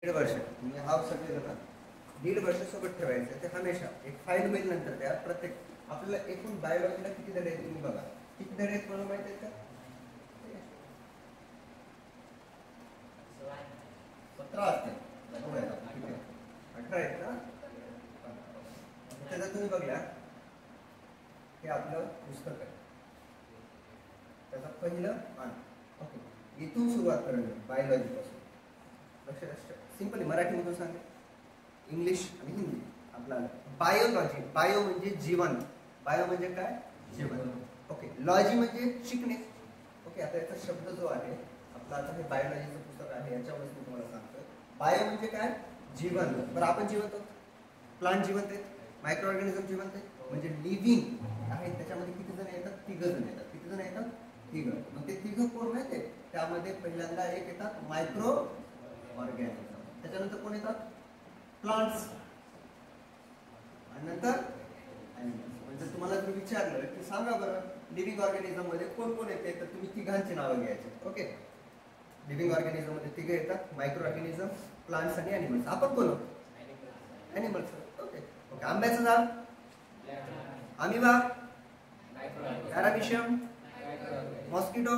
दीड वर्ष म्हणजे हा सगळे जण दीड वर्ष सोबत ठेवायचं ते हमेशा एक फाईल होईल नंतर त्या प्रत्येक आपल्याला एकूण बायोलॉजीला किती धडे आहेत तुम्ही बघा किती धडे आहेत मला माहिती आहेत का 17 असते 18 आहेत ना त्याचा तुम्ही बघला हे आपलं पुस्तक आहे त्याचा पहिलं पान ओके इथून सुरुवात करणं बायोलॉजी पासून लक्ष सिंपली मराठीमधून सांगा इंग्लिश आणि हिंदी आपला बायोलॉजी बायो म्हणजे जीवन बायो म्हणजे काय जीवन ओके लॉजी म्हणजे शिकणे ओके आता याचा शब्द जो आहे आपला आता हे बायोलॉजीचं पुस्तक आहे याच्यावर मी तुम्हाला सांगतो बायो म्हणजे काय जीवन बरं आपण जिवंत आहोत प्लांट जिवंत आहेत मायक्रो ऑर्गॅनिझम जिवंत आहेत म्हणजे लिव्हिंग आहे त्याच्यामध्ये किती जण येतात 3 जण येतात किती जण येतात 3 मग ते 3 कोण माहिती आहे त्यामध्ये पहिल्यांदा एक येतात मायक्रो ऑर्गॅनिझम त्याच्यानंतर कोण येतात प्लांट्स आणि नंतर ॲनिमल्स म्हणजे तुम्हाला जर विचारलं की सांगा बरं लिव्हिंग ऑर्गॅनिझम मध्ये कोण कोण येते तर तुम्ही 3 नावं घ्यायचे ओके लिव्हिंग ऑर्गॅनिझम मध्ये 3 येतात मायक्रो ऑर्गॅनिझम प्लांट्स आणि ॲनिमल्स आपण कोण ॲनिमल्स ओके ओके आंब्याचं झाड अमिबा पॅरामिशियम मॉस्किटो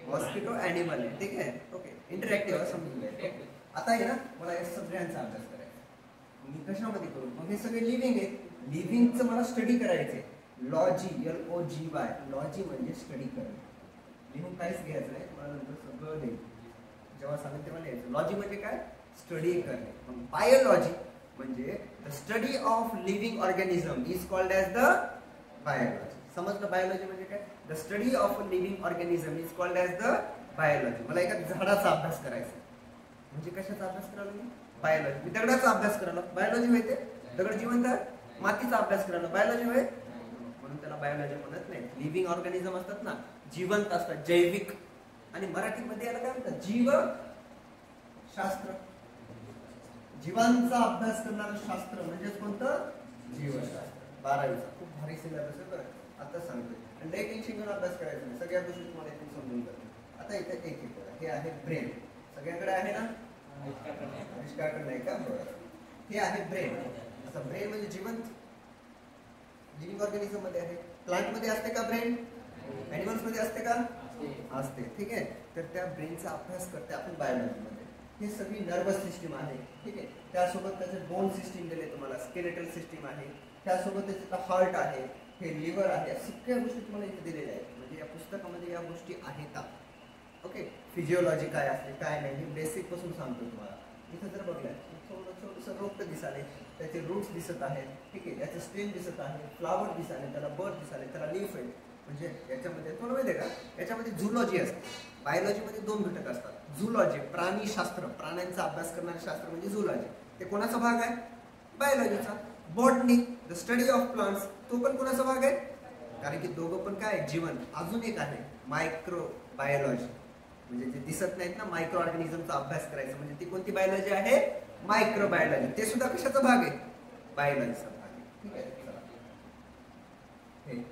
मॉस्किटो ॲनिमल आहे ठीक आहे ओके इंटरॅक्टिव्ह समजून घ्या आता आहे ना मला या सगळ्यांचा अभ्यास करायचा मी कशामध्ये करू मग हे सगळे लिव्हिंग आहेत लिव्हिंगचं मला स्टडी करायचंय लॉजी LOGY लॉजी म्हणजे स्टडी करणं लिहून काहीच घ्यायचं नाही मला नंतर सगळं देईल जेव्हा सांगेल तेव्हा लिहायचं लॉजी म्हणजे काय स्टडी करणे मग बायोलॉजी म्हणजे the study of living organism is called as the biology समजलं बायोलॉजी म्हणजे काय the study of living organism is called as the biology मला एका झाडाचा अभ्यास करायचा म्हणजे कशाचा अभ्यास करायला मी बायोलॉजी मी दगडाचा अभ्यास करायला बायोलॉजी माहिती दगड जिवंत मातीचा अभ्यास करायला बायोलॉजी होय म्हणून त्याला बायोलॉजी म्हणत नाही लिव्हिंग ऑर्गॅनिझम असतात ना जिवंत असतात जैविक आणि मराठीमध्ये याला काय म्हणतात जीवशास्त्र जीवांचा अभ्यास करणारं शास्त्र म्हणजेच कोणतं जीवशास्त्र 12वीचा खूप भारी सिलेबस आहे बरं आता सांगतोय आणि लई टेन्शन घेऊन अभ्यास करायचा नाही सगळ्या गोष्टी तुम्हाला इथून समजून जातील आता इथे एक हे आहे ब्रेन सगळ्यांकडे आहे ना आविष्कारकडे नाही का बरं हे आहे ब्रेन असं ब्रेन म्हणजे जिवंत लिव्हिंग ऑर्गॅनिझम मध्ये आहे प्लांट मध्ये असते का ब्रेन ॲनिमल्स मध्ये असते का असते ठीक आहे तर त्या ब्रेनचा अभ्यास करते आपण बायोलॉजी मध्ये हे सगळी नर्वस सिस्टीम आहे ठीक आहे त्यासोबत त्याचे बोन सिस्टीम दिले तुम्हाला स्केलेटल सिस्टीम आहे त्यासोबत त्याचा हार्ट आहे हे लिव्हर आहे सगळ्या गोष्टी तुम्हाला इथे दिलेल्या आहेत म्हणजे या पुस्तकामध्ये या गोष्टी आहेत ओके फिजिओलॉजी काय असते काय नाही हे बेसिक पासून सांगतो तुम्हाला इथं जर बघलं छोटंसं रोपट दिसाले त्याचे रूट्स दिसत आहेत ठीक आहे त्याचे स्टेम दिसत आहे फ्लावर दिसाले त्याला बर्ड दिसाले त्याला लीफ आहे म्हणजे याच्यामध्ये तुम्हाला माहिती आहे का याच्यामध्ये झुलॉजी असते बायोलॉजीमध्ये 2 घटक असतात झुलॉजी प्राणीशास्त्र प्राण्यांचा अभ्यास करणारे शास्त्र म्हणजे झुलॉजी ते कोणाचा भाग आहे बायोलॉजीचा botany the study of plants तो पण कोणाचा भाग आहे कारण की दोघं पण काय जीवन अजून एक आहे मायक्रो बायोलॉजी म्हणजे जे दिसत नाहीत ना मायक्रो ऑर्गॅनिझमचा अभ्यास करायचा म्हणजे ती कोणती बायोलॉजी आहे मायक्रो बायोलॉजी ते सुद्धा कशाचा भाग आहे बायोलॉजीचा भाग आहे ठीक आहे हे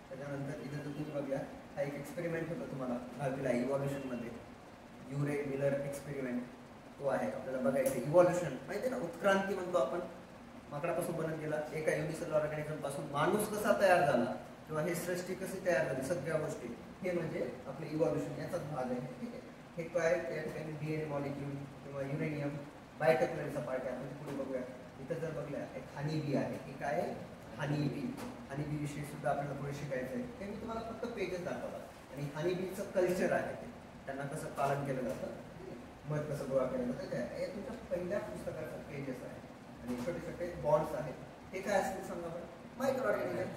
त्याच्यानंतर इथं जर तुम्ही बघूया हा एक एक्सपेरिमेंट होता तुम्हाला 10वीला इव्हॉल्युशन मध्ये युरे मिलर एक्सपेरिमेंट तो आहे आपल्याला बघायचं इव्हॉल्युशन माहिती आहे ना उत्क्रांती म्हणतो आपण माकडापासून बनत गेला एका युनिसेलुलर ऑर्गॅनिझम पासून माणूस कसा तयार झाला किंवा हे सृष्टी कशी तयार झाली सगळ्या गोष्टी हे म्हणजे आपलं इव्हॉल्युशन याचाच भाग आहे ठीक आहे हे काय त्या ठिकाणी DNA मॉलिक्यूल किंवा युरेनियम बायोटेक्नॉलॉजीचा पार्ट आहे आपण पुढे बघूया इथं जर बघूया एक हनी बी आहे की काय हनी बी विषयी सुद्धा आपल्याला पुढे शिकायचं आहे ते मी तुम्हाला फक्त पेजेस दाखवतात आणि हनी बीचं कल्चर आहे ते त्यांना कसं पालन केलं जातं मध कसं गोळा केलं जातं काय हे तुमच्या पहिल्या पुस्तकाचं पेजेस आहे आणि छोटे छोटे बॉन्ड्स आहेत हे काय असतील सांगा बरं मायक्रो ऑर्गॅनिझम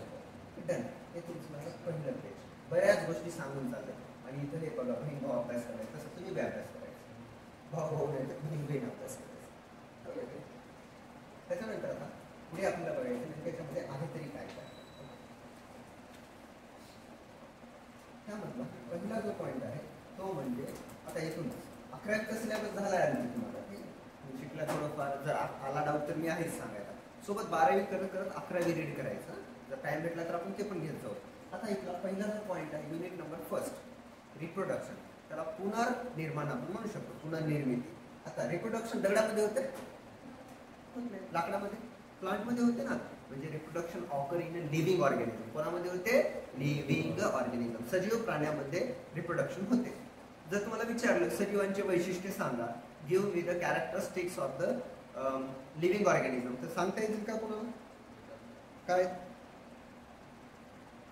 डन हे तुमचं पहिलं पेज बऱ्याच गोष्टी सांगून चालल्या आणि इथं हे बघा बहीण भाऊ अभ्यास करायचा तसं तुम्ही बी अभ्यास करायचा भाऊ नाही तर बहीण अभ्यास करायचा त्याच्यानंतर आता पुढे आपल्याला बघायचं म्हणजे त्याच्यामध्ये आहे तरी काय काय त्यामधला पहिला जो पॉईंट आहे तो म्हणजे आता इथूनच 11वीचा सिलेबस झाला आहे तुम्हाला ठीक आहे शिकला थोडंफार जर आला डाऊट तर मी आहेच सांगायला सोबत 12वी करत करत 11वी रीड करायचं जर टाइम भेटला तर आपण ते पण घेत जाऊ आता इथला पहिला जो पॉईंट आहे युनिट नंबर 1 रिप्रोडक्शन त्याला पुनर्निर्माण आपण म्हणू शकतो, पुनर्निर्मिती. आता रिप्रोडक्शन दगडामध्ये होते, लाकडामध्ये, प्लांटमध्ये होते ना, म्हणजे reproduction occur in a living organism. कोणामध्ये होते? लिव्हिंग ऑर्गॅनिझम, सजीव प्राण्यामध्ये रिप्रोडक्शन होते. जर तुम्हाला विचारलं सजीवांचे वैशिष्ट्य सांगा, give me the characteristics of the living organism, तर सांगता येतील का कोणाला? काय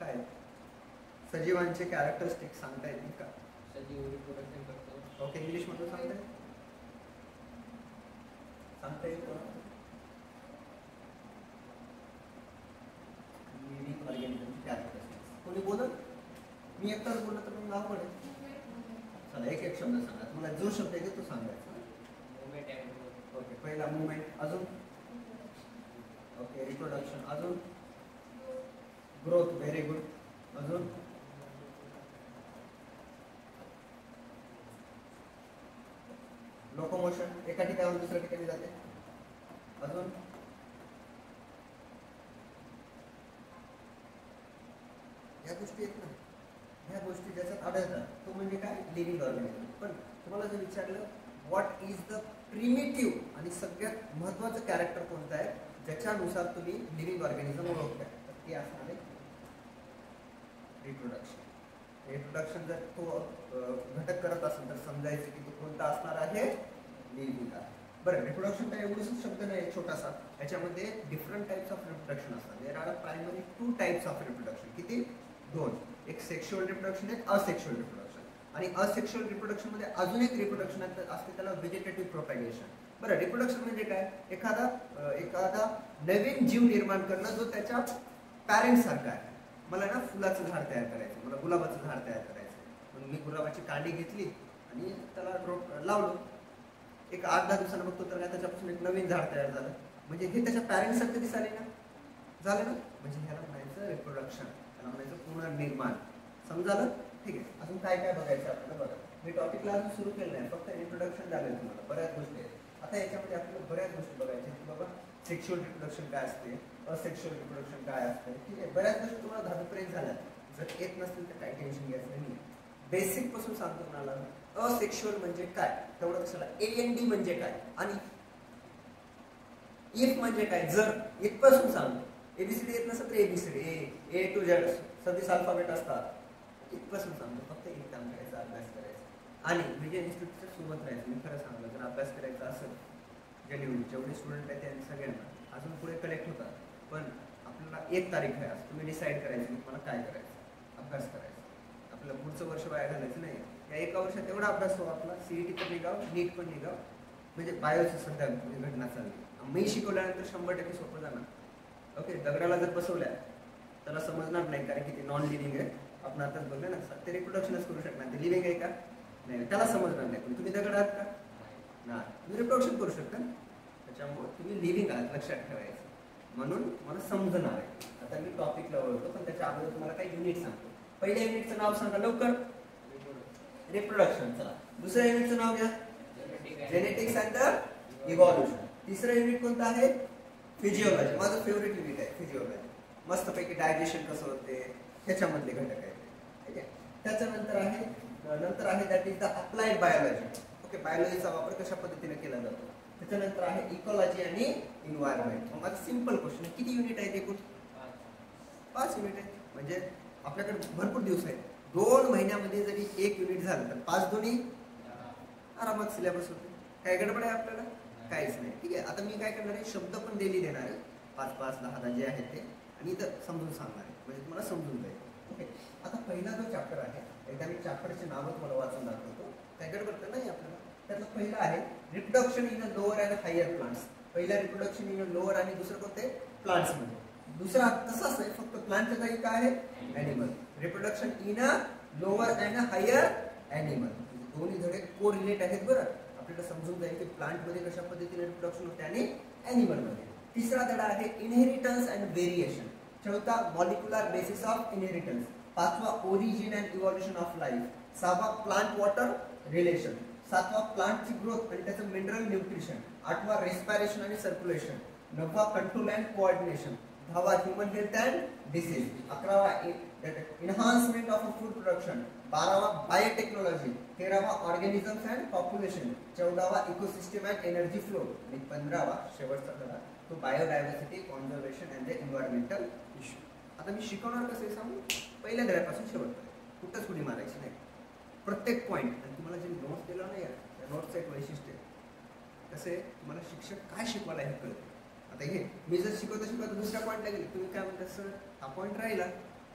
काय सजीवांचे कॅरेक्टरिस्टिक्स सांगता येतील का? सजीव रिप्रोडक्शन करतो. ओके, इंग्लिश मध्ये सांगता येईल? सांगता येईल कोणाला? लिव्हिंग ऑर्गॅनिझमचे कॅरेक्टरिस्टिक्स कोणी बोलत? मी एकटाच बोललो तर मग अवघड आहे. चला एक एक शब्द सांगा, तुम्हाला जो शब्द येतो तो सांगायचा. ओके, पहिला मुवमेंट, अजून ओके रिप्रोडक्शन, अजून ग्रोथ, व्हेरी गुड, अजून लोकोमोशन, एका ठिकाणाहून दुसऱ्या ठिकाणी जाते, अजून या गोष्टी आहेत ना, ह्या गोष्टी ज्याच्यात आढळतात तो म्हणजे काय? Living organism. पण तुम्हाला जर विचारलं व्हॉट इज द प्रिमिटिव्ह आणि सगळ्यात महत्वाचं कॅरेक्टर कोणतं आहे ज्याच्यानुसार तुम्ही लिव्हिंग ऑर्गॅनिझम ओळखताय, तर ते असणार आहे रिप्रोडक्शन. रिप्रोडक्शन जर तो घटक करत असेल तर समजायचं की तो कोणता असणार आहे? लिव्हिंग आहे. बरं, रिप्रोडक्शन काय एवढंच शब्द नाही छोटासा, याच्यामध्ये डिफरंट टाइप्स ऑफ रिप्रोडक्शन असतात. There are primary 2 types of reproduction. किती? 2. एक सेक्शुअल रिप्रोडक्शन, एक असेक्शुअल रिप्रोडक्शन. आणि असेक्शुअल रिप्रोडक्शन मध्ये अजून एक रिप्रोडक्शन असते, त्याला व्हेजिटेटिव्ह प्रोपॅगेशन. बरं, रिप्रोडक्शन म्हणजे काय? एखादा नवीन जीव निर्माण करणं जो त्याच्या पॅरेंट्स सारखा आहे. मला ना फुलाचं झाड तयार करायचं, मला गुलाबाचं झाड तयार करायचं, म्हणून मी गुलाबाची कांडी घेतली आणि त्याला रोप लावलं. एक 8-10 दिवसांना बघतो तर त्याच्यापासून एक नवीन झाड तयार झालं. म्हणजे हे त्याच्या पॅरेंट्स सारखं दिसाले ना, झालं ना, म्हणजे ह्याला म्हणायचं रिप्रोडक्शन, त्याला म्हणायचं पुनर्निर्माण. समजालं? ठीक आहे. अजून काय काय बघायचं आपल्याला? बघा, मी टॉपिकला अजून सुरू केलं नाही, फक्त इंट्रोडक्शन झालं तुम्हाला, बऱ्याच गोष्टी आहेत. आता याच्यामध्ये आपल्याला बऱ्याच गोष्टी बघायच्या की बाबा सेक्शुअल रिप्रोडक्शन काय असते, असेक्शुअल रिप्रोडक्शन काय असते. ठीक आहे, बऱ्याच गोष्टी तुम्हाला 10वीपर्यंत झाल्या. जर येत नसतील तर काही टेन्शन घ्यायचं नाही. बेसिक पासून सांगतो तुम्हाला. असेक्शुअल म्हणजे काय तेवढं कशाला, AND म्हणजे काय आणि इफ म्हणजे काय, जर इथपासून सांगतो. ABCD येत नसतं तर ABCD, A to Z सदीश अल्फाबेट असतात, इथपासून सांगतो. फक्त एक काम करायचं, अभ्यास करायचा आणि विजय इन्स्टिट्यूटच्या सोबत राहायचं. मी खरं सांगलं, जर अभ्यास करायचा असेल जेवढे स्टुडंट आहेत त्यांनी सगळ्यांना अजून पुढे कलेक्ट होतात. पण आपल्याला 1 तारीख आहे, आज तुम्ही डिसाईड करायचं की तुम्हाला काय करायचं, अभ्यास करायचा. आपल्याला पुढचं वर्ष वाया घालायचं नाही. या 1 वर्षात एवढा अभ्यास हो आपला, CET पण निघाव, नीट पण निघाव. म्हणजे बायोची सध्या घटना चालली, मी शिकवल्यानंतर 100% सोपं जाणार. ओके, दगडाला जर बसवल्या त्याला समजणार नाही, कारण की ते नॉन लिव्हिंग आहे. आपण आताच बघलं ना, ते रिप्रोडक्शनच करू शकणार. ते लिव्हिंग आहे का? नाही, त्याला समजणार नाही. पण तुम्ही दगड आहात का? नाही, तुम्ही रिप्रोडक्शन करू शकता. त्याच्यामुळे तुम्ही लिव्हिंग आहात, लक्षात ठेवायचं. म्हणून मला समजणार आहे. आता मी टॉपिकला ओळखतो, पण त्याच्या अगोदर तुम्हाला काही युनिट सांगतो. पहिल्या युनिटचं नाव सांगा लवकर. रिप्रोडक्शन. चला, दुसऱ्या युनिटचं नाव घ्या, जेनेटिक्स अँड द इव्हॉल्युशन. तिसरं युनिट कोणतं आहे? फिजिओलॉजी. माझं फेवरेट युनिट आहे फिजिओलॉजी. मस्तपैकी डायजेशन कसं होते ह्याच्यामधले घटक आहेत. ठीक आहे. त्याच्यानंतर आहे that is the applied biology. Okay, बायोलॉजीचा वापर कशा पद्धतीने केला जातो. त्याच्यानंतर आहे इकॉलॉजी आणि इन्व्हायरमेंट. माझं सिंपल क्वेश्चन, किती युनिट आहेत एकूण? 5 युनिट आहेत. म्हणजे आपल्याकडे भरपूर दिवस आहेत. 2 महिन्यामध्ये जरी 1 युनिट झालं तर 5 दोन्ही आरामात सिलेबस होते. काय गडबड आहे आपल्याला? काहीच नाही. ठीक आहे. आता मी काय करणार आहे, शब्द पण डेली देणार आहे, 5-5, 10 जे आहेत ते, आणि इथं समजून सांगणार आहे, म्हणजे तुम्हाला समजून जाईल. ओके, आता पहिला जो चॅप्टर आहे, एकदा मी चॅप्टरचे नावं तुम्हाला वाचून दाखवतो. काय गडबड तर नाही आपल्याला. त्यातलं पहिलं आहे reproduction in a lower and higher plants. पहिला रिप्रोडक्शन इन अ लोअर आणि दुसरं कोणते? प्लांट्स मध्ये. दुसरा तसाच आहे, फक्त प्लांटच्या जागी काय आहे? Animal. Reproduction in a lower and higher animal. दोन्ही धडे को रिलेट आहेत. बरं, आपल्याला समजून जाईल की प्लांट मध्ये कशा पद्धतीने रिप्रोडक्शन होते आणि ॲनिमल मध्ये. तिसरा धडा आहे इनहेरिटन्स अँड व्हेरिएशन. चौथा मॉलिक्युलर बेसिस ऑफ इनहेरिटन्स. 5वा origin and evolution of life. 6वा प्लांट वॉटर रिलेशन. 7वा प्लांटची ग्रोथ आणि त्याचं मिनरल न्यूट्रिशन. 8वा रेस्पिरेशन आणि सर्क्युलेशन. 9वा कंट्रोल अँड कोऑर्डिनेशन. 10वा ह्युमन हेल्थ अँड डिसीज. 11वा एन्हान्समेंट ऑफ फूड प्रोडक्शन. 12वा बायोटेक्नॉलॉजी, 13वा ऑर्गॅनिझम्स अँड पॉप्युलेशन, 14वा इकोसिस्टम अँड एनर्जी फ्लो आणि 15वा शेवटचा धडा तो biodiversity, conservation and the environmental issue. आता मी शिकवणार कसं आहे सांगू, पहिल्या धड्यापासून शेवटपर्यंत कुठंच कुठे मारायची नाही, प्रत्येक पॉईंट. आणि तुम्हाला जे नोट्स दिला नाही त्या नोट्सचं एक वैशिष्ट्य कसे तुम्हाला शिक्षक काय शिकवायला हे कळतं. आता हे मी जर शिकवता दुसऱ्या पॉईंटला गेले, तुम्ही काय म्हणता सर हा पॉईंट राहिला,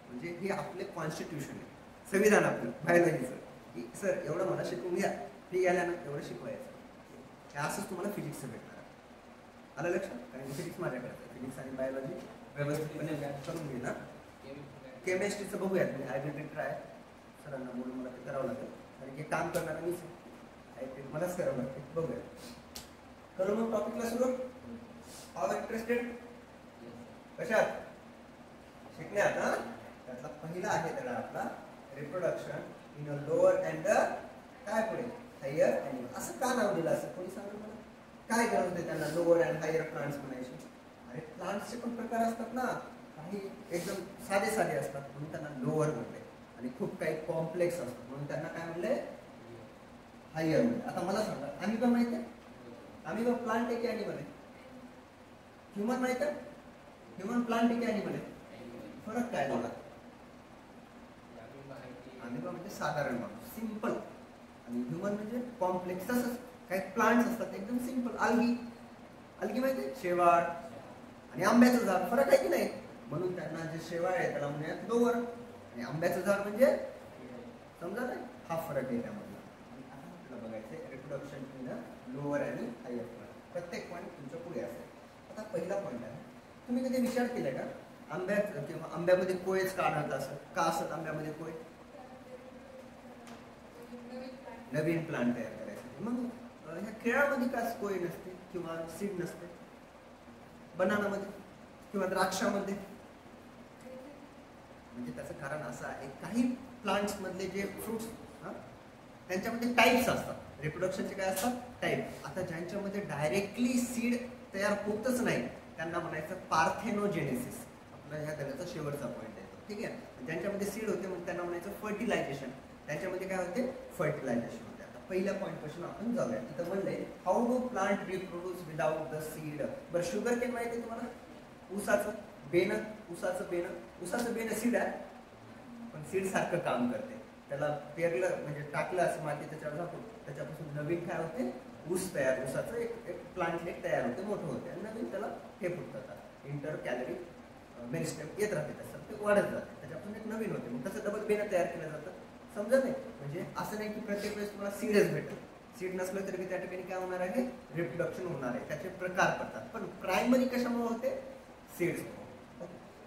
म्हणजे हे आपले कॉन्स्टिट्यूशन आहे, संविधान आपलं बायोलॉजीचं, की सर एवढं मला शिकवून घ्या, फी घ्यायला ना एवढं शिकवायचं. हे असंच तुम्हाला फिजिक्सचं भेटणार. आलं लक्षात? कारण फिजिक्स माझ्याकडे फिजिक्स आणि बायोलॉजी व्यवस्थितपणे करून घे ना. केमिस्ट्रीचं बघूयात, म्हणजे आय विल ट्राय, सरांना बोलून मला ते करावं लागेल, कारण की काम करणारा मीच आहे, मलाच करावं लागते. बघूया, करू मग टॉपिकला सुरू. आर इंटरेस्टेड कशात शिकण्यात? त्यातला पहिला आहे त्याला आपला reproduction in a lower and काय पुढे हायर ॲनिमल. असं का नाव दिलं असं कोणी सांगा मला? काय गरज आहे त्यांना लोअर अँड हायर प्लांट्स म्हणायची? अरे प्लांट्सचे पण प्रकार असतात ना, काही एकदम साधे साधे असतात म्हणून त्यांना लोअर म्हणले, आणि खूप काही कॉम्प्लेक्स असतात म्हणून त्यांना काय म्हणले हायर म्हणले. आता मला सांगा, अमिबा माहिती आहे? अमिबा प्लांट आहे की ॲनिमल आहे? ह्युमन माहिती आहे? ह्युमन प्लांट आहे की ॲनिमल आहे? फरक काय बघा. अमिबा म्हणजे साधारण माणूस, सिंपल, आणि ह्युमन म्हणजे कॉम्प्लेक्स. तसंच काही प्लांट्स असतात एकदम सिंपल. अलगी, अलगी माहिती आहे? शेवाळ आणि आंब्याचं झाड, फरक आहे की नाही? म्हणून त्यांना जे शेवाळ आहे त्याला म्हणूयात लोअर, आणि आंब्याचं झाड म्हणजे समजा नाही, हा फरक आहे त्यामधला. आता आपल्याला बघायचं रिप्रोडक्शन इन लोअर आणि हायर प्लांट. प्रत्येक पॉईंट तुमच्या पुढे असेल. आता पहिला पॉईंट आहे, तुम्ही कधी विचार केला का आंब्यात किंवा आंब्यामध्ये कोयच का आढळत असत? का असत आंब्यामध्ये कोय? नवीन प्लांट तयार करायसाठी. मग ह्या केळामध्ये का कोय नसते किंवा सीड नसते? बनानामध्ये किंवा द्राक्षामध्ये? म्हणजे त्याचं कारण असं आहे, काही प्लांट्स मधले जे फ्रुट्स त्यांच्यामध्ये टाईप्स असतात. रिप्रोडक्शनचे काय असतात? टाईप. आता ज्यांच्यामध्ये डायरेक्टली सीड तयार होतच नाही त्यांना म्हणायचं पार्थेनोजेनेसिस. आपला ह्या धड्याचा शेवटचा पॉईंट आहे, ठीक आहे. ज्यांच्यामध्ये सीड होते मग त्यांना म्हणायचं फर्टिलायझेशन. त्यांच्यामध्ये काय होते? फर्टिलायझेशन होते. आता पहिल्या पॉईंट पासून आपण जाऊया. इथं म्हणलंय how do plant reproduce without the seed. बरं, शुगर केन माहिती आहे तुम्हाला? ऊसाचं बेन, ऊसाचं बेन, ऊसाचं बेन सीड आहे, पण सीड सारखं काम करते. त्याला पेरलं म्हणजे टाकलं असं माती त्याच्यावर जातो, त्याच्यापासून नवीन काय होते? ऊस तयार, ऊसाचं एक प्लांटलेट तयार होते, मोठं होते, आणि नवीन त्याला हे फुटतात. इंटर कॅलरी मेरिस्टेम येत राहते, तसं ते वाढत जाते, त्याच्यापासून एक नवीन होते. मग तसं डबल बेन तयार केलं जातं. समजत नाही? म्हणजे असं नाही की प्रत्येक वेळेस तुम्हाला सीडच भेटेल. सीड नसलं तरी त्या ठिकाणी काय होणार आहे? रिप्रोडक्शन होणार आहे. त्याचे प्रकार पडतात, पण प्रायमरी कशामुळे होते? सीड्स.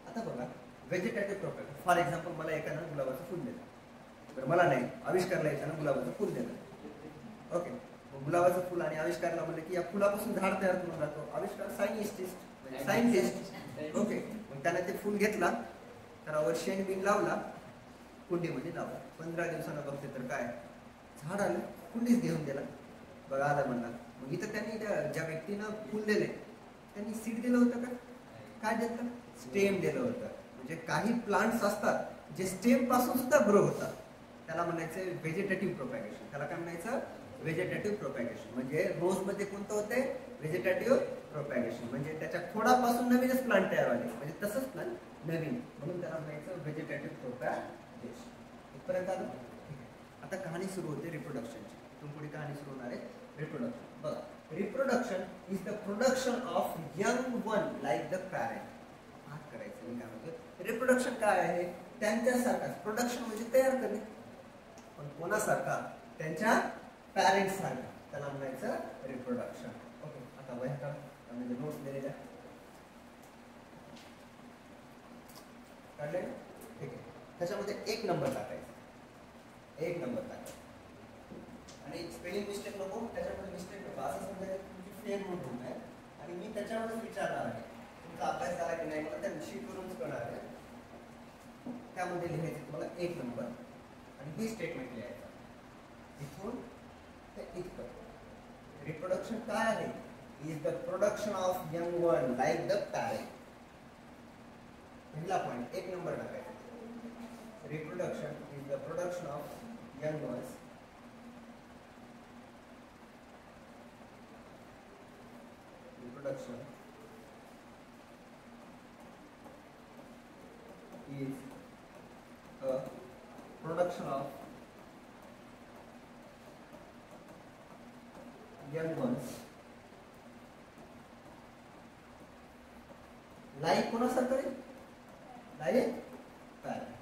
आता बघा, व्हेजिटेटिव्ह प्रोपॅगेशन. फॉर एक्झाम्पल, मला एखादं गुलाबाचं फुल देतं, तर मला नाही आविष्कारला एखादं गुलाबाचं फुल देतं. ओके, गुलाबाचं फुल आणि आविष्कारला म्हणलं की या फुलापासून झाड तयार करून जातो. आविष्कार सायंटिस्ट. ओके, मग त्याने ते फुल घेतला, त्यावर शेण बिन लावला, कुंडीमध्ये लावला. 15 दिवसांना बघते तर काय झाड आलं, कुंडीच देऊन दिला. बघा आलं म्हणला. मग इथं त्यांनी ज्या व्यक्तीनं फुल दिले त्यांनी सीड दिलं होतं का? काय दिलं? स्टेम दिलं होतं. म्हणजे काही प्लांट्स असतात जे स्टेम पासून सुद्धा ग्रो होतात, त्याला म्हणायचं व्हेजिटेटिव्ह प्रोपॅगेशन. त्याला काय म्हणायचं? Vegetative propagation. म्हणजे रोज मध्ये कोणतं होते? Vegetative propagation. म्हणजे त्याच्या खोडापासून नवीनच प्लांट तयार झाले, म्हणजे तसंच प्लांट नवीन, म्हणून त्याला म्हणायचं व्हेजिटेटिव्ह प्रोपॅगेशन. इथपर्यंत आलं? आता कहाणी सुरू होते रिप्रोडक्शनची. इथून पुढे कहाणी सुरू होणार आहे रिप्रोडक्शन. बघा, reproduction is the production of young one like the parent. भाग करायचं मी काय म्हणतो, रिप्रोडक्शन काय आहे? त्यांच्यासारखाच. प्रोडक्शन म्हणजे तयार करणे, पण कोणासारखा? त्यांच्या पॅरेंट्स सारखा. त्याला म्हणायचं रिप्रोडक्शन. ओके, आता वह्या का म्हणजे नोट्स दिलेल्या काढले, ठीक आहे. त्याच्यामध्ये 1 नंबर टाकायचा, 1 नंबर टाकायचा, आणि स्पेलिंग मिस्टेक नको, त्याच्यामध्ये मिस्टेक नको. असं समजा तुमची फेर नोट होत आहे आणि मी त्याच्यावरच विचारणार आहे तुमचा अभ्यास झाला की नाही, मला त्या शीट करूनच करणार आहे. त्यामध्ये लिहायचं तुम्हाला 1 नंबर, आणि ही स्टेटमेंट लिहायचं इथून ते इथं. रिप्रोडक्शन काय आहे? Is the production of young one like the parent. पहिला पॉइंट 1 नंबर टाकायचा. Reproduction is the production of young ones reproduction is a production of young ones like कोणासारखं रे like parent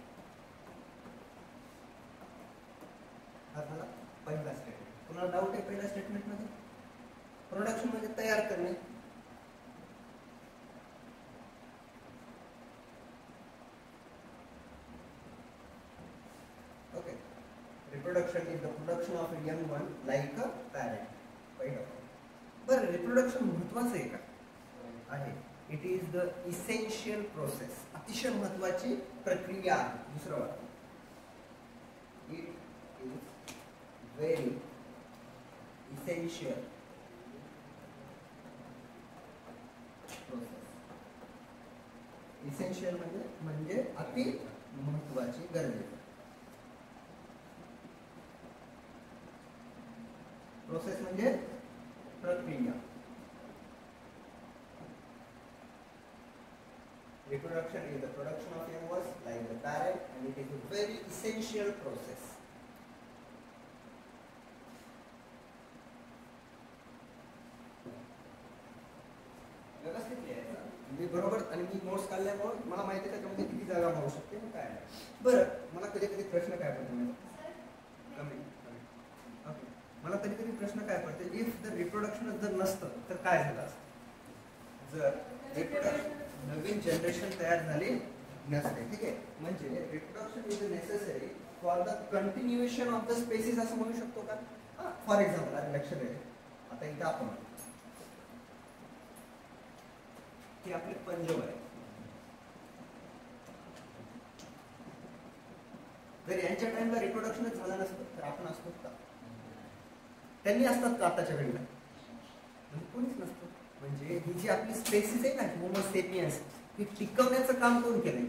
हा झाला पहिला स्टेटमेंट कोणाला डाऊट आहे पहिल्या स्टेटमेंट मध्ये प्रोडक्शन म्हणजे तयार करणे okay reproduction is the production of a young one like a parent पहिलं बरं रिप्रोडक्शन महत्वाचं आहे का आहे it is the essential process अतिशय महत्वाची प्रक्रिया आहे दुसरं वाक्य it is very essential process essential म्हणजे अति महत्वाची गरजेची प्रोसेस म्हणजे प्रक्रिया reproduction is the production of young ones like the parent and it is a very essential process व्यवस्थित आहे मी बरोबर आणि मी नोट्स काढल्यामुळे मला माहिती आहे त्याच्यामध्ये किती जागा होऊ शकते आणि काय नाही बरं मला कधी कधी प्रश्न काय पडतो कमी ओके मला कधी कधी प्रश्न काय पडते इफ द रिप्रोडक्शन जर नसतं तर काय झालं असतं जर रिप्रोडक्शन नवीन जनरेशन तयार झाली नसते ठीक आहे म्हणजे reproduction is necessary for the continuation of the species असं म्हणू शकतो का फॉर एक्झाम्पल आता लक्ष द्या आता इथे आपण की आपले पंजव आहे जर यांच्या टाइमला रिप्रोडक्शनच झालं नसतं तर आपण असतो का त्यांनी असतात का आताच्या घडीला कोणीच नसतं म्हणजे ही जी आपली स्पेसिस आहे ना होमो सेपियन्स ही टिकवण्याचं काम कोण केलंय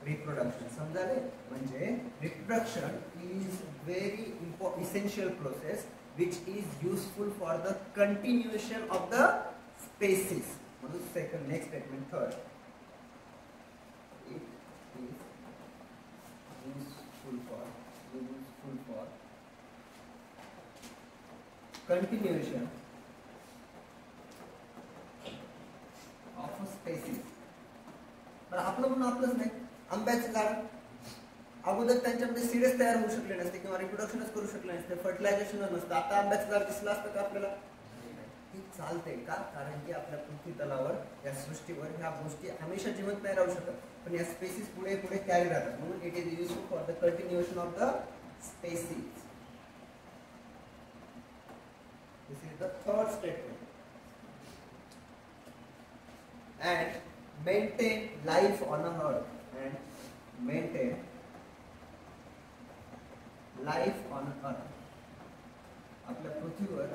रिप्रोडक्शन समजाले म्हणजे reproduction is very essential process which is useful for the continuation of the species म्हणून second next statement third it is useful for continuation of species पण आपलं म्हणून आपलंच नाही आंब्याचं झाड अगोदर त्यांच्यामध्ये सीड्स तयार होऊ शकले नसते किंवा रिप्रोडक्शनच करू शकले नसते फर्टिलायझेशनच नसतं आता आंब्याचं झाड दिसलं असतं का आपल्याला हे चालतंय का कारण की आपल्या पृथ्वी तलावर या सृष्टीवर ह्या गोष्टी हमेशा जिवंत नाही राहू शकत पण या स्पेसिस पुढे पुढे कॅरी राहतात म्हणून it is useful for the continuation of the species this is the third statement and maintain life on a earth and maintain life on earth आपल्या पृथ्वीवर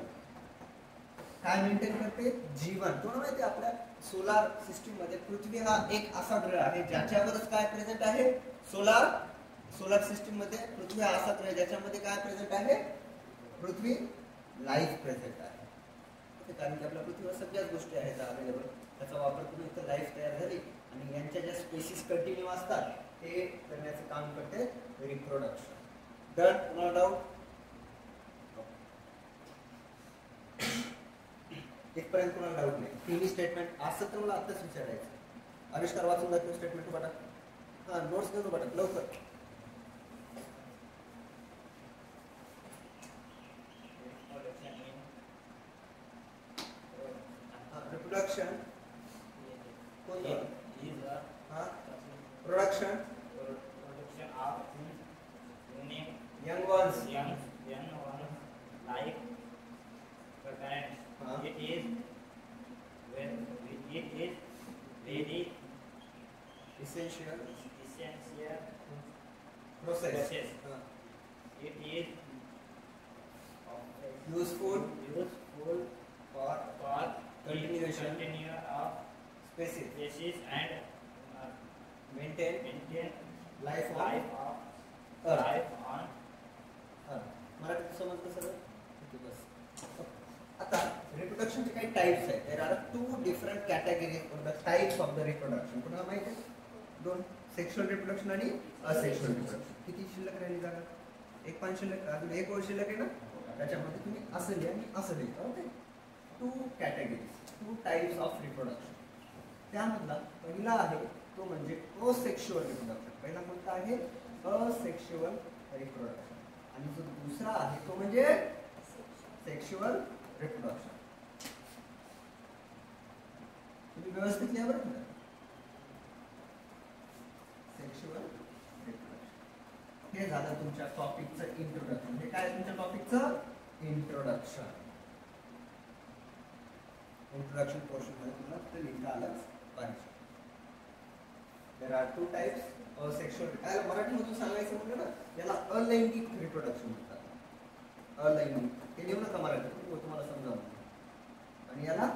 काय मेंटेन करते जीवन तुम्हाला माहिती आहे आपल्या सोलार सिस्टीम मध्ये पृथ्वी हा एक असा ग्रह आहे ज्याच्यावरच काय प्रेझेंट आहे सोलार सिस्टीम मध्ये पृथ्वी हा असा ग्रह ज्याच्यामध्ये काय प्रेझेंट आहे पृथ्वी लाईफ प्रेझेंट आहे कारण की आपल्या पृथ्वीवर सगळ्याच गोष्टी आहेत अवेलेबल त्याचा वापर करून इथं लाईफ तयार झाली आणि यांच्या ज्या स्पेसिस कंटिन्यू असतात ते करण्याचं काम करते रिप्रोडक्शन डन तुम्हाला डाऊट इथपर्यंत कोणाला डाऊट नाही तिन्ही स्टेटमेंट असं तर मला आताच विचारायचं आविष्कार वाचून दाखव स्टेटमेंट बटा हा नोट्स घेऊन बटा लवकर reproduction production of young ones young ones like the parents. It is very essential process. It is useful for continuation of species and maintain maintain life life on on मराठीत समजतं सगळं? बस. आता रिप्रोडक्शनचे काही टाइप्स आहेत. There are 2 different categories of the types of the reproduction. कुणाला माहिती आहे? 2, sexual reproduction आणि असेक्शुअल रिप्रोडक्शन. किती शिल्लक राहिली जागा? एक पान शिल्लक, अजून एक ओळ शिल्लक आहे ना. त्याच्यामध्ये तुम्ही असं लिहा आणि असं लिहा. Okay. 2 categories, 2 types of reproduction. त्यामधला पहिला आहे तो म्हणजे असेक्शुअल रिप्रोडक्शन. पहिला कोणता आहे? Asexual reproduction. आणि जो दुसरा आहे तो म्हणजे सेक्शुअल रिप्रोडक्शन. तुम्ही व्यवस्थित लिहा बरं का. सेक्शुअल रिप्रोडक्शन हे झालं तुमच्या टॉपिकचं इंट्रोडक्शन. हे काय तुमच्या टॉपिकचं इंट्रोडक्शन. इंट्रोडक्शन पोर्शन मध्ये तुम्हाला ते लिहिता आलंच पाहिजे. There are 2 types. सेक्शुअल मराठीमधून सांगायचं म्हणजे ना, याला अलैंगिक रिप्रोडक्शन म्हणतात. अलैंगिक हे लिहू नका मराठीत, तुम्हाला समजावं. आणि याला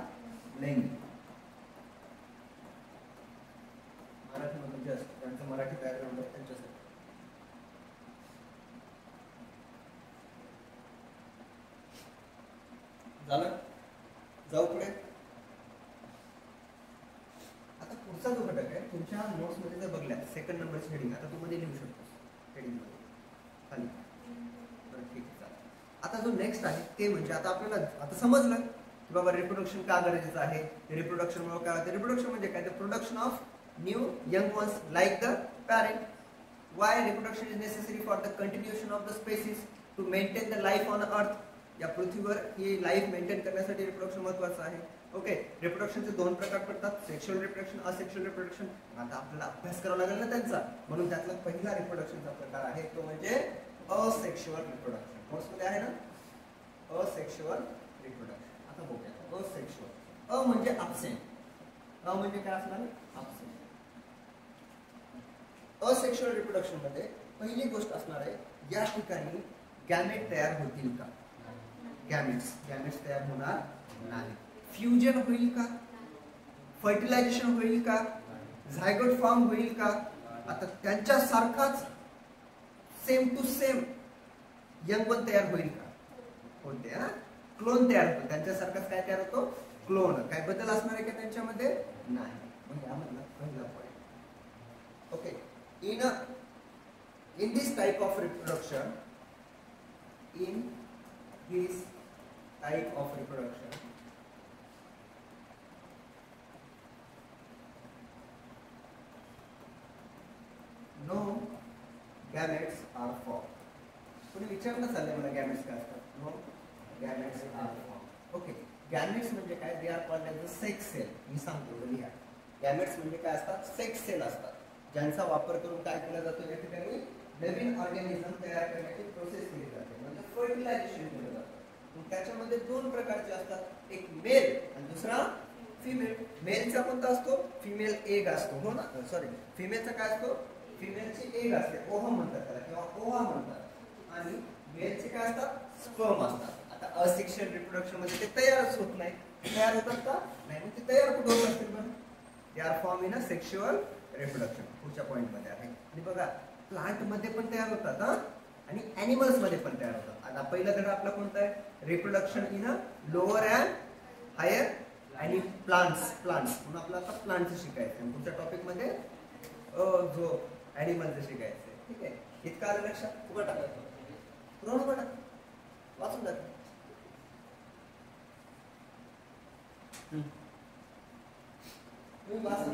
लैंगिक. मराठीमधून जस्ट त्यांचं मराठी बॅकग्राऊंड आहे त्यांच्यासाठी. झालं? जाऊ पुढे. आता पुढचा जो घटक आहे तुमच्या नोट्स मध्ये जर बघल्या, सेकंड नंबरची हेडिंग आता तू मध्ये लिहू शकतोस हेडिंग मध्ये खाली. बरं ठीक आहे. आता जो नेक्स्ट आहे ते म्हणजे आता आपल्याला आता समजलं की बाबा रिप्रोडक्शन का गरजेचं आहे. रिप्रोडक्शन मुळे काय होतं? रिप्रोडक्शन म्हणजे काय? The production of new young ones like the parent. Why reproduction is necessary for the continuation of the species to maintain the life on earth. या पृथ्वीवर ही लाईफ मेंटेन करण्यासाठी रिप्रोडक्शन महत्वाचं आहे. ओके. रिप्रोडक्शनचे 2 प्रकार पडतात, सेक्शुअल रिप्रोडक्शन, असेक्शुअल रिप्रोडक्शन. आता आपल्याला अभ्यास करावा लागेल ना त्यांचा, म्हणून त्यातला पहिला रिप्रोडक्शनचा प्रकार आहे तो म्हणजे असेक्शुअल रिप्रोडक्शन. नोट्समध्ये आहे ना, असेक्शुअल रिप्रोडक्शन. आता बघूया असेक्शुअल. अ म्हणजे अब्सेंट. अ म्हणजे काय असणार? अब्सेंट. असेक्शुअल रिप्रोडक्शन मध्ये पहिली गोष्ट असणार आहे, या ठिकाणी गॅमेट तयार होतील का? गॅमेट्स तयार होणार नाही. फ्युजन होईल का? फर्टिलायझेशन होईल का? झायगोट फॉर्म होईल का? आता त्यांच्यासारखाच same to same young one तयार होईल का? होते ना. क्लोन तयार होतो. त्यांच्यासारखाच काय तयार होतो? क्लोन. काय बदल असणार आहे का त्यांच्यामध्ये? नाही. म्हणजे यामधला पहिला point. Okay. in this type of reproduction, no gametes are formed. कोणी विचारणं चाललंय मला गॅमेट्स काय असतात? No gametes are form. Okay. Gametes म्हणजे काय? They are called as a sex cell. मी सांगतो लिहा. गॅमेट्स म्हणजे काय असतात? सेक्स सेल असतात, ज्यांचा वापर करून काय केला जातो? या ठिकाणी नवीन ऑर्गॅनिझम तयार करण्याची प्रोसेस केली जाते, म्हणजे फर्टिलायझेशन केलं जातं. त्याच्यामध्ये 2 प्रकारचे असतात, एक मेल आणि दुसरा फिमेल. मेलचा कोणता असतो? फिमेल एग असतो. हो ना. सॉरी, फिमेलचा काय असतो? फिमेलची एग असते, ओहम म्हणतात त्याला किंवा ओहा म्हणतात. आणि मेलचे काय असतात? स्पर्म असतात. आता असेक्शुअल रिप्रोडक्शन मध्ये ते तयारच होत नाही. तयार होतात का? नाही. मग ते तयार कुठे होत असतील? पण they are form in a sexual reproduction. पुढच्या पॉइंट मध्ये आहे. आणि बघा, प्लांट मध्ये पण तयार होतात हा, आणि ॲनिमल्स मध्ये पण तयार होतात. आता पहिला धडा आपला कोणता आहे? Reproduction in a lower and higher आणि प्लांट्स. म्हणून आपला आता प्लांट्स शिकायचं आहे. पुढच्या टॉपिक मध्ये जो ॲनिमलचं शिकायचं आहे. ठीक आहे. इतकं आलं लक्षात? उघडा पूर्ण बघा, वाचून जा. तुम्ही वाचा.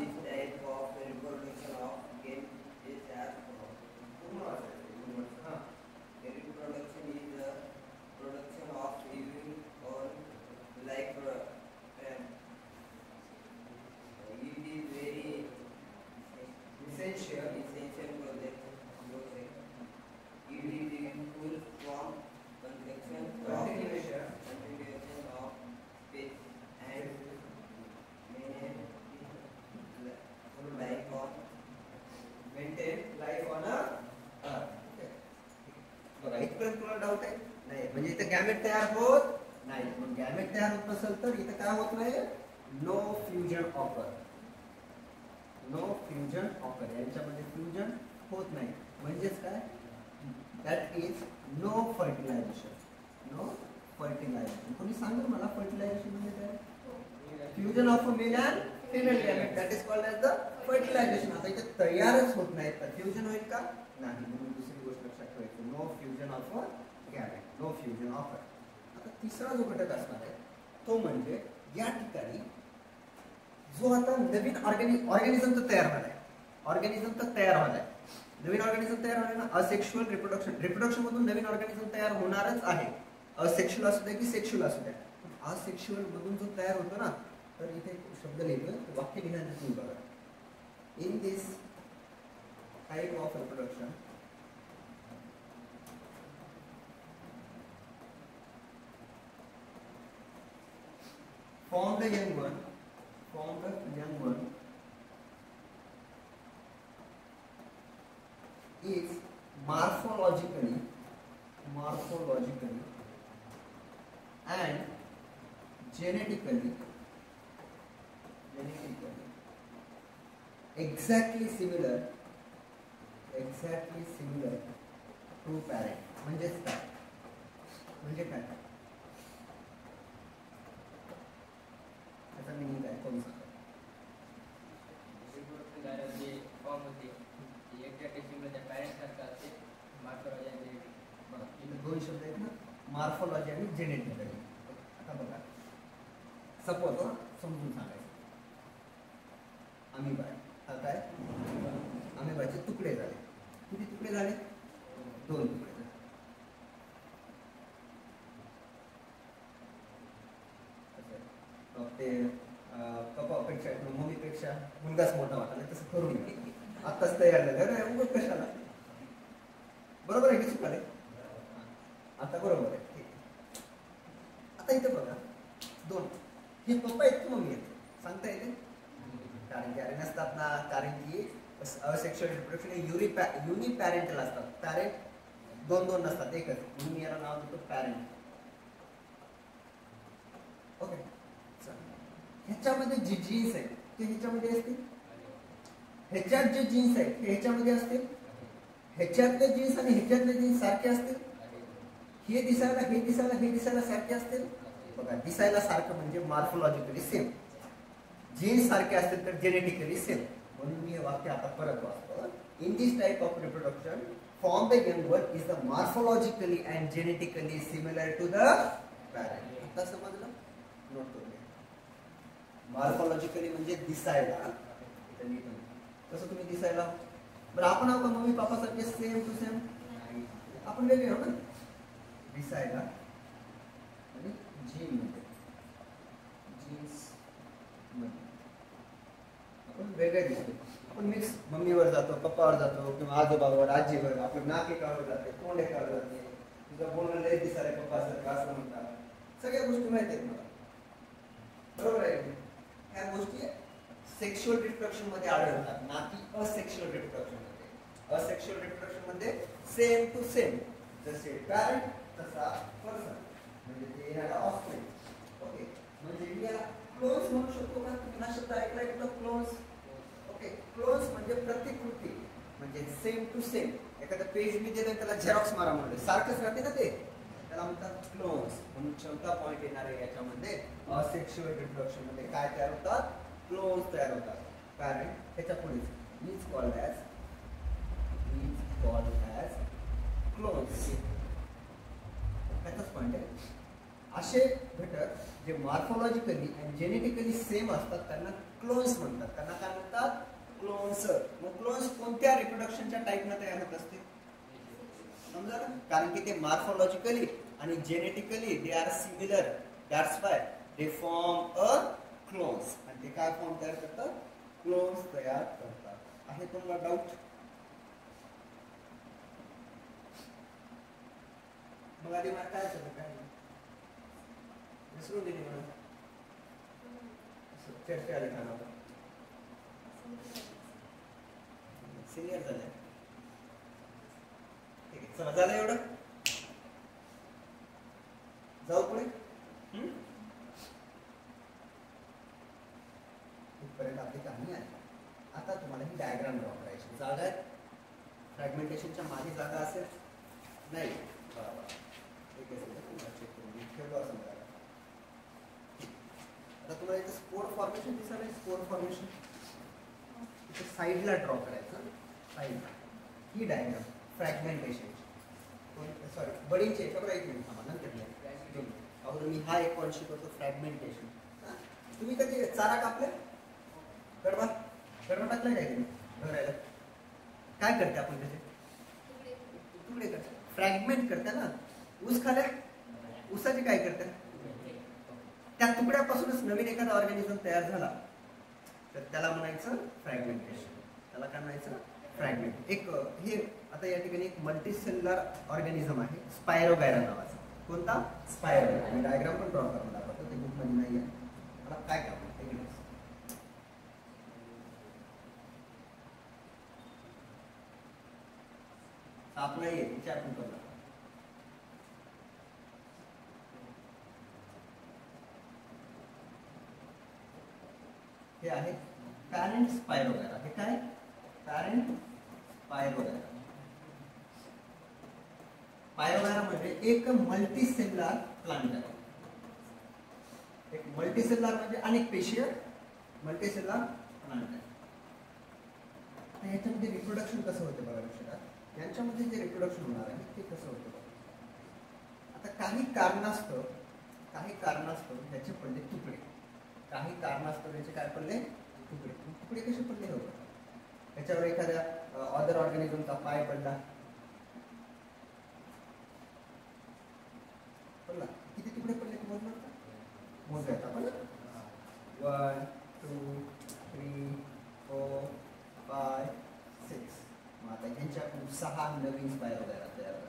गॅमेट तयार होत नाही. मग गॅमेट तयार होत नसेल तर इथे काय होत नाही? No fusion occur. No fusion occur. यांच्यामध्ये फ्युजन होत नाही. म्हणजेच काय? That is no fertilisation. No fertilisation. कोणी सांगा मला फर्टिलायझेशन म्हणजे काय? Fusion of a male and female gamete, that is called as the fertilisation. आता इथे तयारच होत नाही तर फ्युजन होईल का? नाही. म्हणून दुसरी गोष्ट लक्षात ठेवायची, no fusion of a gamete, no fusion of a. आता तिसरा जो घटक असणार आहे तो म्हणजे या ठिकाणी जो आता नवीन ऑर्गॅनिझम तर तयार झालाय, नवीन ऑर्गॅनिझम तयार झाले ना, असेक्शुअल रिप्रोडक्शन मधून नवीन ऑर्गॅनिझम तयार होणारच आहे. असेक्शुअल असू द्या की सेक्शुअल असू द्या. असेक्शुअल मधून जो तयार होतो ना, तर इथे एक शब्द लिहितोय, वाक्य लिहिण्याचं तुम्ही बघा. In this type of reproduction from the young one is morphologically and genetically exactly similar to parent. म्हणजेच काय? म्हणजे काय त्याचा मिनिंग काय? कोण सांगा? दोन शब्द आहेत ना, मॉर्फोलॉजी आणि जेनेटिकली. आता बघा, सपोज समजून सांगायचं, अमिबा हा काय? अमिबाचे तुकडे झाले. किती तुकडे झाले? 2 तुकडे झाले. ते पप्पापेक्षा किंवा मम्मीपेक्षा मुलगाच मोठा वाटला, तसं करून आत्ताच तयार झालं उगत कशाला? बरोबर आहे की चुकाले? आता बरोबर आहे. ठीक आहे. आता इथे बघा, 2 हे पप्पा आहेत की मम्मी आहेत सांगता येते? कारण की अरे नसतात ना, कारण की असेक्शुअल रिप्रोडक्शन युनिपॅरेंटल असतात. पॅरेंट 2 नसतात, एकच. म्हणून याला नाव देतो पॅरेंट. ओके. ह्याच्यामध्ये जे जीन्स आहेत ते ह्याच्यामध्ये असतील, ह्याच्यात जे जीन्स आहेत ते ह्याच्यामध्ये असतील, ह्याच्यातले जीन्स आणि ह्याच्यातले जीन्स सारखे असतील. हे दिसायला सारखे असतील. बघा, दिसायला सारखं म्हणजे मॉर्फोलॉजिकली सेम. जीन्स सारखे असतील तर जेनेटिकली सेम. म्हणून मी हे वाक्य आता परत वाचतो. In this type of reproduction from the young one is the morphologically and genetically similar to the parent. आता समजलं? नोट करून घ्या. मॉर्फोलॉजिकली म्हणजे दिसायला, कसं तुम्ही दिसायला? बरं, आपण आहोत मम्मी पप्पा सारखे सेम टू सेम? आपण वेगळे आहोत ना. दिसायला आणि जीन्स मध्ये आपण वेगळे दिसतो. आपण मिक्स मम्मीवर जातो, पप्पावर जातो किंवा आजोबावर, आजीवर. आपलं नाक एकावर जाते, तोंड एकावर जाते. तुझं बोलणं लय दिसायला पप्पा सारखं असं म्हणतात. सगळ्या गोष्टी माहिती आहेत मला. बरोबर आहे. ह्या गोष्टी सेक्शुअल रिप्रोडक्शन मध्ये आढळतात, ना की असेक्शुअल रिप्रोडक्शन मध्ये. असेक्शुअल रिप्रोडक्शन मध्ये सेम टू सेम, जसे पॅरेंट तसा पर्सन, म्हणजे ते येणारा ऑफस्प्रिंग. ओके. म्हणजे मी याला क्लोन्स म्हणू शकतो का? तुम्ही हा शब्द ऐकलाय का? क्लोन्स. ओके. क्लोन्स म्हणजे प्रतिकृती, म्हणजे सेम टू सेम. एखादं पेज मी दिलं त्याला झेरॉक्स मारा म्हणलं, सारखंच राहते ना ते, त्याला म्हणतात क्लोन्स. म्हणून चौथा पॉईंट येणार आहे याच्यामध्ये. असेक्शुअल रिप्रोडक्शन मध्ये काय तयार होतात? क्लोन्स तयार होतात. पॅरेंट ह्याच्या पुढे इज कॉल्ड ॲज क्लोन्स. त्याचाच पॉईंट आहे. असे घटक जे मॉर्फोलॉजिकली आणि जेनेटिकली सेम असतात त्यांना क्लोन्स म्हणतात. त्यांना काय म्हणतात? क्लोन्स. मग क्लोन्स कोणत्या रिप्रोडक्शनच्या टाईपनं तयार होत असते? समजा, कारण की ते मॉर्फोलॉजिकली आणि genetically they are similar, that's why they form a clones. आणि ते काय फॉर्म तयार करतात? क्लोन्स तयार करतात. आहे तुम्हाला डाऊट? मग आधी मला काय झालं? काय विसरून गेली मला. चर्चा आली खाना सिनियर झाले. ठीक आहे, चला झालं एवढं. जाऊ पुढे. इथपर्यंत आपली कहाणी आहे. आता तुम्हाला ही डायग्राम ड्रॉ करायची. जागा आहे फ्रॅगमेंटेशनच्या मागे जागा असेल नाही बरोबर. एक सेकंड चेक करून मी ठेवलो असं मला. आता तुम्हाला इथे स्पोर फॉर्मेशन दिसणार आहे. स्पोर फॉर्मेशन इथे साईडला ड्रॉ करायचं. साईडला ही डायग्राम फ्रॅगमेंटेशन सॉरी बडींचे खबर आहे की नंतर अगोदर मी हा एक पॉईंट शिकवतो फ्रॅगमेंटेशन. तुम्ही कधी चारा कापले कडवा टाकलाय काय तुम्ही भरायला काय करते आपण त्याचे तुकडे करते फ्रॅगमेंट करते ना. ऊस खाल्या ऊसाचे काय करते त्या तुकड्यापासूनच नवीन एखादा ऑर्गॅनिझम तयार झाला तर त्याला म्हणायचं फ्रॅगमेंटेशन. त्याला काय म्हणायचं फ्रॅगमेंट. एक हे आता या ठिकाणी एक मल्टीसेल्युलर ऑर्गॅनिझम आहे स्पायरोगायरा नावाचा. कोणता स्पायरोगायरा. मी डायग्राम पण ड्रॉ करून दाखवतो ते बुक मध्ये नाही आहे. मला काय काम साप नाही आहे तिच्या आपण करणार. हे आहे पॅरेंट स्पायरोगायरा. हे काय पॅरेंट स्पायरोगायरा. स्पायरोगायरा म्हणजे एक मल्टीसेल्युलर प्लांट आहे. एक मल्टीसेल्युलर म्हणजे अनेक पेशीय मल्टीसेल्युलर प्लांट आहे. याच्यामध्ये रिप्रोडक्शन कसं होते बघा लक्षात. यांच्यामध्ये जे रिप्रोडक्शन होणार आहे ते कसं होतं. आता काही कारणास्तव त्याचे पडले तुकडे. काही कारणास्तव त्याचे काय पडले तुकडे कसे पडले होते. त्याच्यावर एखाद्या अदर ऑर्गॅनिझमचा पाय पडला. किती तुकडे पडले मोजूयात आपण. 1 2 3 4 5 6. मग आता ह्यांच्याकडून 6 नवीन स्पायरोगायरा तयार झाले.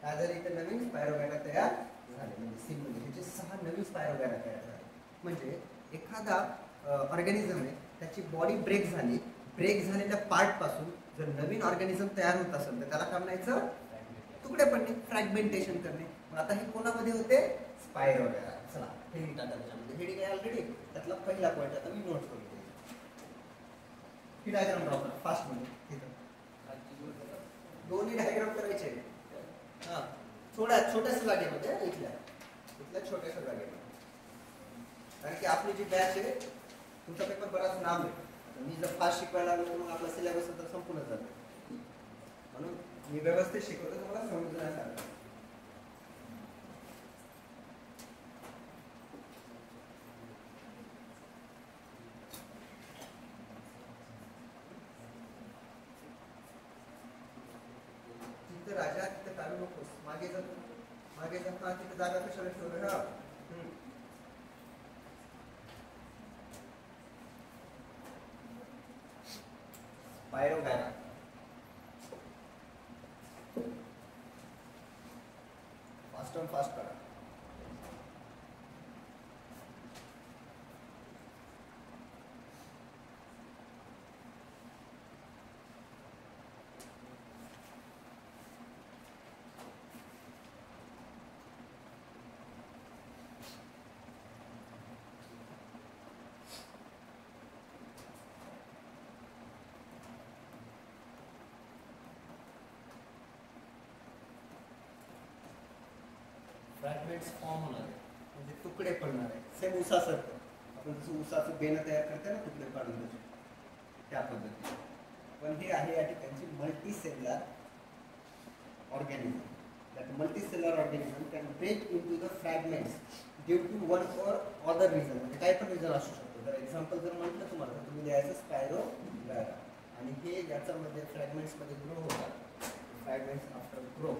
काय झाले इथे नवीन स्पायरोगायरा तयार झाले. म्हणजे सिम्पली ह्याचे 6 नवीन स्पायरोगायरा तयार झाले. म्हणजे एखादा ऑर्गॅनिझम आहे त्याची बॉडी ब्रेक झाली. ब्रेक झालेल्या पार्ट पासून जर नवीन ऑर्गॅनिझम तयार होत असेल तर त्याला काय म्हणायचं तुकडे पडणे फ्रॅगमेंटेशन करणे. मग आता हे कोणामध्ये होते स्पायरोगायरा. चला हेडिंग टाका त्याच्यामध्ये. हेडिंग आहे ऑलरेडी. त्यातला पहिला पॉईंट आता मी नोट करून ही डायग्राम ड्रॉ करा फास्ट मध्ये. दोन्ही डायग्राम करायचे. हा छोट्याशा जागेमध्ये इथल्या छोट्याशा जागेमध्ये. कारण की आपली जी बॅच आहे तुमचा पेपर बराच लांब आहे. मी जर फास्ट शिकवायला लागलो तर मग आपला सिलेबस तर संपूर्ण जातो. म्हणून मी व्यवस्थित शिकवतो तुम्हाला समजण्यासारखं. राजा तिथे काढू नकोस. मागे जर हा तिथे जागा कशाला ठेवलं. हा स्पायरोगायरा फास्ट करा. फ्रॅगमेंट्स फॉर्म होणार आहे म्हणजे तुकडे पडणार आहे. सेम ऊसासारखं आपण जसं ऊसाचं बेणं तयार करते ना तुकडे पाडून त्याचे त्या पद्धतीने. पण हे आहे या ठिकाणची multicellular organism. That multicellular organism can break into the fragments due to one or other reason. म्हणजे काय पण रिझन असू शकतो. जर एक्झाम्पल जर म्हटलं तुम्हाला तर तुम्ही द्यायचं स्पायरोगायरा. आणि हे याच्यामध्ये फ्रॅगमेंट्समध्ये ग्रो होतात. फ्रॅगमेंट्स आफ्टर ग्रो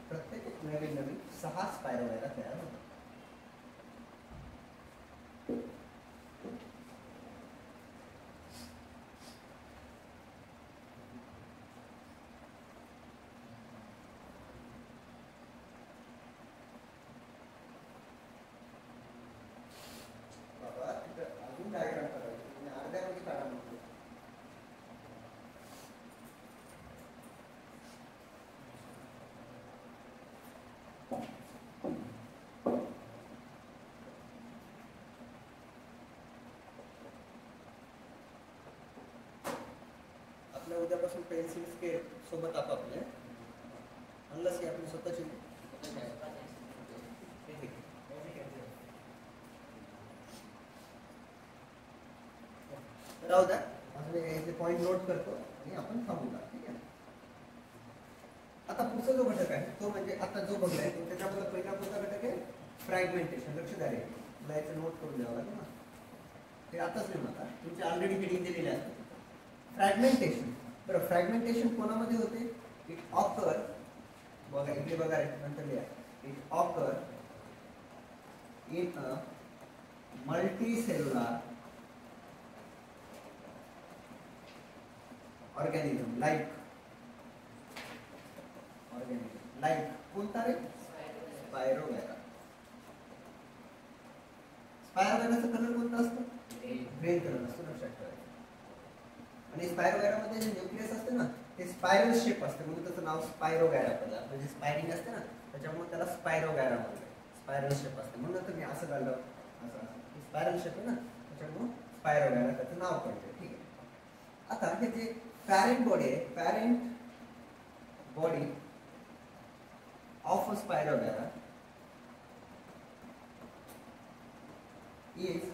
प्रत्येक नवीन 6 स्पायरोगायरा तयार होतात. बाबा तिथं अजून डायग्राम करायचं अर्ध्यामध्ये काढा म्हणतो. उद्यापासून पेन्सिल स्केल सोबत आपापले अनलस की आपली स्वतःची राहू द्या. अजून पॉईंट नोट करतो आणि आपण थांबूया. ठीक आहे. आता पुढचा जो घटक आहे तो म्हणजे आता जो बघलाय तो त्याच्यामध्ये पहिला कोणता घटक आहे? फ्रॅगमेंटेशन. लक्ष द्या रे, मला याचं नोट करून द्यावं लागेल ना. ते आताच नाही म्हणता, तुमचे ऑलरेडी हेडिंग दिलेले आहे. फ्रॅगमेंटेशन. बरं, फ्रॅगमेंटेशन कोणामध्ये होते? इट ऑकर, बघा इकडे बघा रे, नंतर लिहा. It occur in a multicellular organism like कोणता रे? स्पायरोगैरा. स्पायरोगैराचा कलर कोणता असतो? ग्रीन कलर असतो, लक्षात ठेवायचं. आणि स्पायरोगैरामध्ये जे न्यूक्लियस असते ना ते स्पायरल शेप असते, म्हणून त्याचं नाव स्पायरोगैरा पडलं. म्हणजे स्पायरिंग असते ना त्याच्यामुळे त्याला स्पायरोगैरा म्हणतात. स्पायरल शेप असते म्हणून तर मी असं घाललं, असं स्पायरल शेप आहे ना त्याच्यामुळे स्पायरोगैरा त्याचं नाव पडलं. ठीक आहे. आता हे जे पॅरेंट बॉडी आहे, parent body of a spirogyra is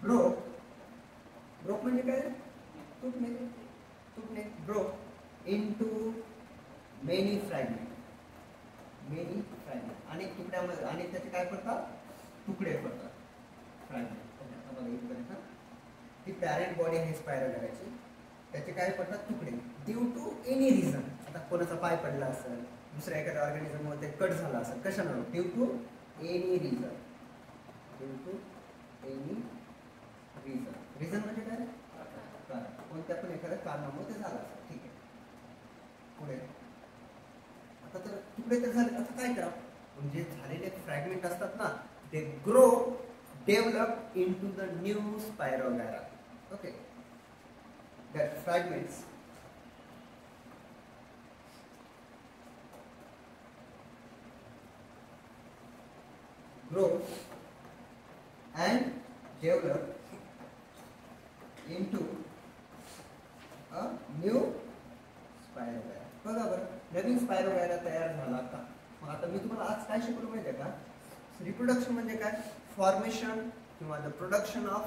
broke. Broke म्हणजे काय? तुटणे. Broke into many fragment. अनेक तुकड्यामध्ये, आणि त्याचे काय पडतात? तुकडे पडतात. फ्रॅगमेंट. ती पॅरेंट बॉडी आहे स्पायरोगैराची, त्याचे काय पडतात? तुकडे. Due to any reason. आता कोणाचा पाय पडला असेल, दुसऱ्या एखाद्या ऑर्गॅनिझम मध्ये कट झाला असेल, कशामुळे? Due to any reason. Reason म्हणजे काय? कारण. कोणत्या पण एखाद्या कारणामुळे ते झालं असेल. ठीक आहे. पुढे आता तर तुकडे तर झाले, आता काय करा? म्हणजे झालेले फ्रॅगमेंट असतात ना ते grow, develop into the new spirogyra. Okay. That fragments grow and develop into a new spirogyra. बघा बरं, नवीन स्पायरोगैरा तयार झाला का? मग आता मी तुम्हाला आज काय शिकवलं माहिती आहे का? रिप्रोडक्शन म्हणजे काय? फॉर्मेशन किंवा the production of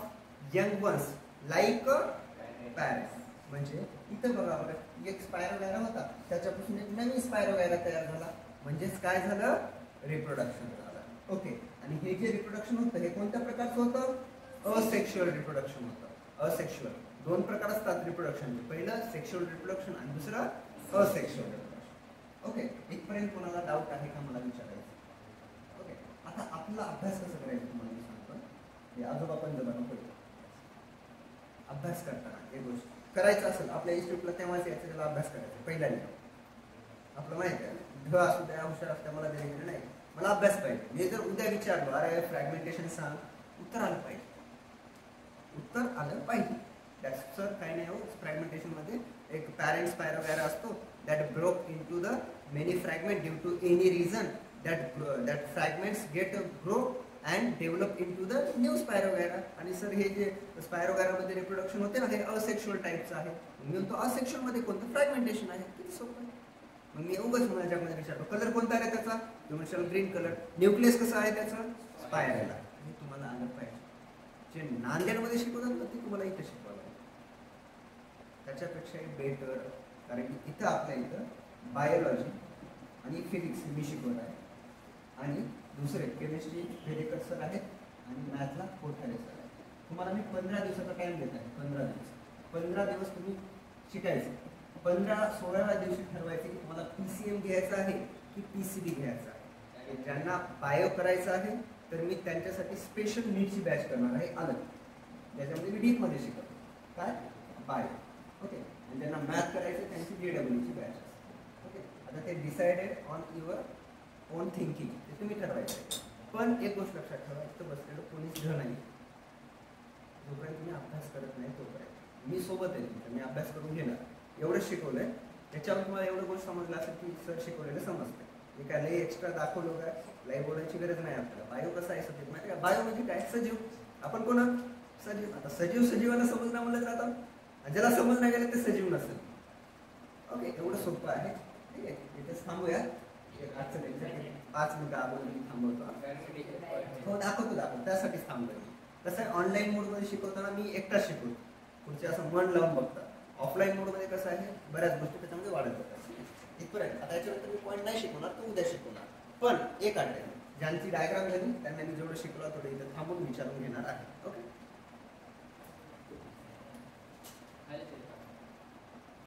young ones like parents. म्हणजे इथं बघा बरं, एक स्पायरोगैरा होता त्याच्यापासून एक नवीन स्पायरोगैरा तयार झाला, म्हणजेच काय झालं? रिप्रोडक्शन झालं. ओके. आणि हे जे रिप्रोडक्शन होतं हे कोणत्या प्रकारचं होतं? असेक्शुअल रिप्रोडक्शन होतं. असेक्शुअल दोन प्रकार असतात रिप्रोडक्शनचे, पहिलं सेक्शुअल रिप्रोडक्शन आणि दुसरं असेक्शुअल रिप्रोडक्शन. ओके. इथपर्यंत कोणाला डाऊट आहे का मला विचारायचं? ओके. आता आपला अभ्यास कसा करायचा तुम्हाला मी सांगतो. हे आजोबा पंजोबा नको, अभ्यास करताना एक गोष्ट करायचं असेल आपल्या इन्स्टिट्यूटला तेव्हाच यायचं, त्याला अभ्यास करायचा. पहिला आपलं माहिती आहे, ढ असू द्या हुशार असत्या मला द्यायचं नाही, मला अभ्यास पाहिजे. मी जर उद्या विचारलो अरे फ्रॅगमेंटेशन सांग, उत्तर आलं पाहिजे. दॅट्स सर काही नाही हो. फ्रॅगमेंटेशन मध्ये एक पॅरेंट स्पायरोगैरा असतो that broke into the many fragment due to any reason. That fragments get grow and develop into the new Spirogyra. आणि सर हे जे स्पायरोगैरामध्ये रिप्रोडक्शन होते ना हे असेक्शुअल टाईपचं आहे. मी म्हणतो असेक्शुअल मध्ये कोणतं फ्रॅगमेंटेशन आहे? किती सोपं आहे. मग मी उगाच माझ्यामध्ये विचारतो कलर कोणता आहे त्याचा? तुम्ही ग्रीन कलर. न्यूक्लियस कसं आहे त्याचं? स्पायरल. हे तुम्हाला आलं पाहिजे. जे नांदेडमध्ये शिकवतात ना ते तुम्हाला इथं शिकवायला त्याच्यापेक्षाही बेटर. कारण की इथं आपल्या इथं बायोलॉजी आणि फिजिक्स मी शिकवत आहे, आणि दुसरे केमिस्ट्री वेडेकर सर आहेत, आणि मॅथला कोठारे सर आहेत. तुम्हाला मी 15 दिवसाचा टाइम देत आहे. 15 दिवस तुम्ही शिकायचं. 15-16व्या दिवशी ठरवायचं की तुम्हाला PCM घ्यायचं आहे की PCB घ्यायचं आहे. ज्यांना बायो करायचं आहे तर मी त्यांच्यासाठी स्पेशल नीटची बॅच करणार आहे अलग, ज्याच्यामध्ये मी डीपमध्ये शिकवतो काय बायो. ओके. आणि ज्यांना मॅथ करायचं त्यांची JEEची बॅच असते. ओके. आता ते decided on your on thinking, ते तुम्ही ठरवायचं. पण एक गोष्ट लक्षात ठेवा, इथं बसलेलं कोणीच ढ नाही. जोपर्यंत तुम्ही अभ्यास करत नाही तोपर्यंत मी सोबत आहे तुमच्या, मी अभ्यास करून घेणार. एवढंच शिकवलंय. त्याच्यावर तुम्हाला एवढं गोष्ट समजलं असेल की सर शिकवलेलं समजतं. मी काय लई एक्स्ट्रा दाखवलो काय? लई बोलायची गरज नाही आपल्याला. बायो कसा आहे सब्जेक्ट माहिती का? बायो म्हणजे काय? सजीव. आपण कोण? सजीव. आता सजीवाला समजणं म्हणलं तर आता ज्याला समज नाही गेलं ते सजीव नसेल. ओके, एवढं सोपं आहे. ठीक आहे, इथेच थांबूया. एक अडचण आहे, 5 मिनिटं अगोदर मी थांबवतो. हो, दाखवतो. त्यासाठीच थांबतोय. कसं आहे, ऑनलाईन मोडमध्ये शिकवताना मी एकटा शिकवतो, पुढचे असं मन लावून बघतात. ऑफलाईन मोडमध्ये कसं आहे, बऱ्याच गोष्टी त्याच्यामध्ये वाढत जातात. इथपर्यंत. आता याच्यानंतर मी पॉईंट नाही शिकवणार, तो उद्या शिकवणार. पण एक अट आहे, ज्यांची डायग्राम झाली त्यांना मी जेवढं शिकवलं तेवढं इथं थांबून विचारून घेणार आहे. ओके.